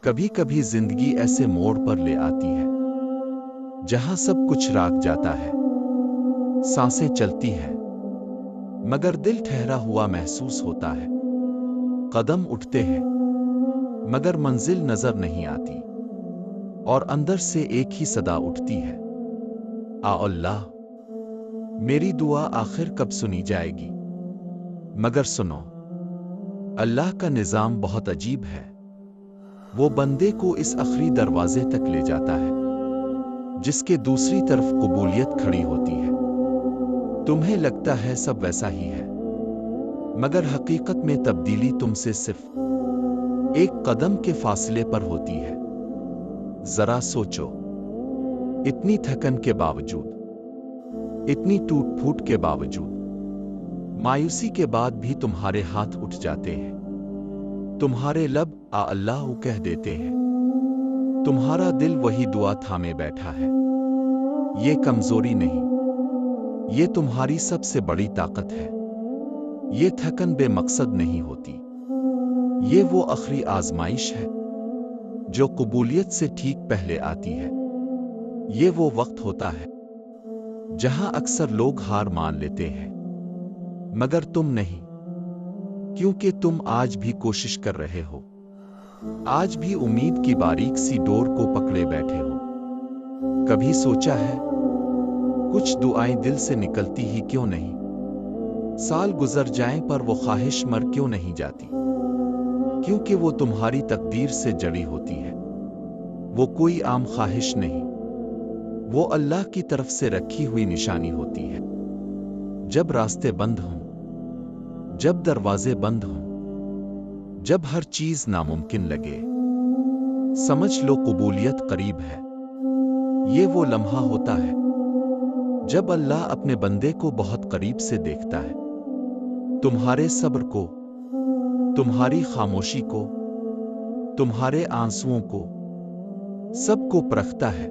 کبھی کبھی زندگی ایسے موڑ پر لے آتی ہے جہاں سب کچھ راک جاتا ہے، سانسیں چلتی ہیں مگر دل ٹھہرا ہوا محسوس ہوتا ہے، قدم اٹھتے ہیں مگر منزل نظر نہیں آتی، اور اندر سے ایک ہی صدا اٹھتی ہے، آ اللہ، میری دعا آخر کب سنی جائے گی؟ مگر سنو، اللہ کا نظام بہت عجیب ہے، وہ بندے کو اس آخری دروازے تک لے جاتا ہے جس کے دوسری طرف قبولیت کھڑی ہوتی ہے۔ تمہیں لگتا ہے سب ویسا ہی ہے، مگر حقیقت میں تبدیلی تم سے صرف ایک قدم کے فاصلے پر ہوتی ہے۔ ذرا سوچو، اتنی تھکن کے باوجود، اتنی ٹوٹ پھوٹ کے باوجود، مایوسی کے بعد بھی تمہارے ہاتھ اٹھ جاتے ہیں، تمہارے لب آ اللہ کہہ دیتے ہیں، تمہارا دل وہی دعا تھامے بیٹھا ہے۔ یہ کمزوری نہیں، یہ تمہاری سب سے بڑی طاقت ہے۔ یہ تھکن بے مقصد نہیں ہوتی، یہ وہ آخری آزمائش ہے جو قبولیت سے ٹھیک پہلے آتی ہے۔ یہ وہ وقت ہوتا ہے جہاں اکثر لوگ ہار مان لیتے ہیں، مگر تم نہیں، کیونکہ تم آج بھی کوشش کر رہے ہو، آج بھی امید کی باریک سی ڈور کو پکڑے بیٹھے ہو۔ کبھی سوچا ہے، کچھ دعائیں دل سے نکلتی ہی کیوں نہیں؟ سال گزر جائیں پر وہ خواہش مر کیوں نہیں جاتی؟ کیونکہ وہ تمہاری تقدیر سے جڑی ہوتی ہے۔ وہ کوئی عام خواہش نہیں، وہ اللہ کی طرف سے رکھی ہوئی نشانی ہوتی ہے۔ جب راستے بند ہوں، جب دروازے بند ہوں، جب ہر چیز ناممکن لگے، سمجھ لو قبولیت قریب ہے۔ یہ وہ لمحہ ہوتا ہے جب اللہ اپنے بندے کو بہت قریب سے دیکھتا ہے، تمہارے صبر کو، تمہاری خاموشی کو، تمہارے آنسوؤں کو، سب کو پرکھتا ہے۔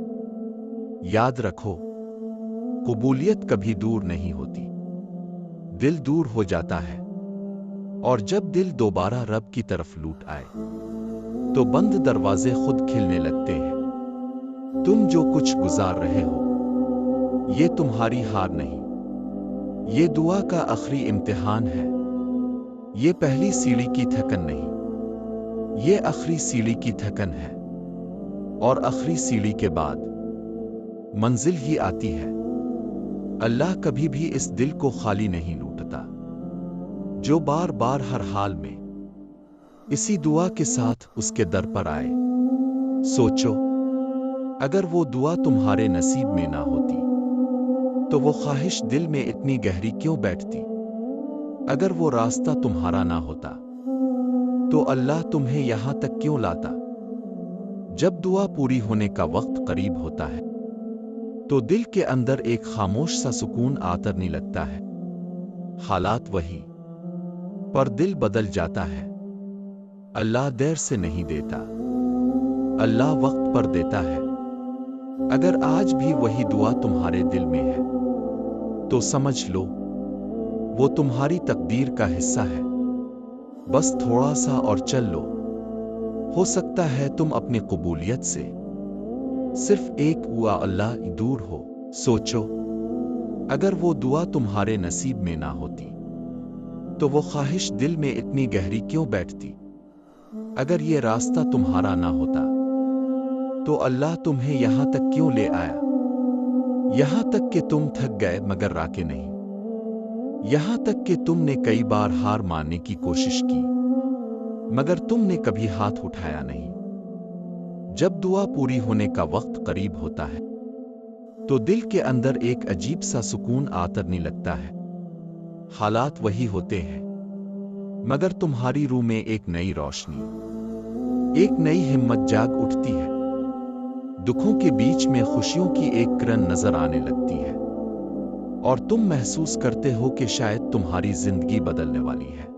یاد رکھو، قبولیت کبھی دور نہیں ہوتی، دل دور ہو جاتا ہے، اور جب دل دوبارہ رب کی طرف لوٹ آئے تو بند دروازے خود کھلنے لگتے ہیں۔ تم جو کچھ گزار رہے ہو، یہ تمہاری ہار نہیں، یہ دعا کا آخری امتحان ہے۔ یہ پہلی سیڑھی کی تھکن نہیں، یہ آخری سیڑھی کی تھکن ہے، اور آخری سیڑھی کے بعد منزل ہی آتی ہے۔ اللہ کبھی بھی اس دل کو خالی نہیں لوٹتا جو بار بار ہر حال میں اسی دعا کے ساتھ اس کے در پر آئے۔ سوچو، اگر وہ دعا تمہارے نصیب میں نہ ہوتی تو وہ خواہش دل میں اتنی گہری کیوں بیٹھتی؟ اگر وہ راستہ تمہارا نہ ہوتا تو اللہ تمہیں یہاں تک کیوں لاتا؟ جب دعا پوری ہونے کا وقت قریب ہوتا ہے تو دل کے اندر ایک خاموش سا سکون آترنے لگتا ہے۔ حالات وہی، پر دل بدل جاتا ہے۔ اللہ دیر سے نہیں دیتا، اللہ وقت پر دیتا ہے۔ اگر آج بھی وہی دعا تمہارے دل میں ہے تو سمجھ لو وہ تمہاری تقدیر کا حصہ ہے۔ بس تھوڑا سا اور چل لو، ہو سکتا ہے تم اپنی قبولیت سے صرف ایک ہوا اللہ دور ہو۔ سوچو، اگر وہ دعا تمہارے نصیب میں نہ ہوتی تو وہ خواہش دل میں اتنی گہری کیوں بیٹھتی؟ اگر یہ راستہ تمہارا نہ ہوتا تو اللہ تمہیں یہاں تک کیوں لے آیا؟ یہاں تک کہ تم تھک گئے مگر راکے نہیں، یہاں تک کہ تم نے کئی بار ہار ماننے کی کوشش کی مگر تم نے کبھی ہاتھ اٹھایا نہیں۔ جب دعا پوری ہونے کا وقت قریب ہوتا ہے تو دل کے اندر ایک عجیب سا سکون آترنے لگتا ہے۔ حالات وہی ہوتے ہیں، مگر تمہاری روح میں ایک نئی روشنی، ایک نئی ہمت جاگ اٹھتی ہے۔ دکھوں کے بیچ میں خوشیوں کی ایک کرن نظر آنے لگتی ہے، اور تم محسوس کرتے ہو کہ شاید تمہاری زندگی بدلنے والی ہے۔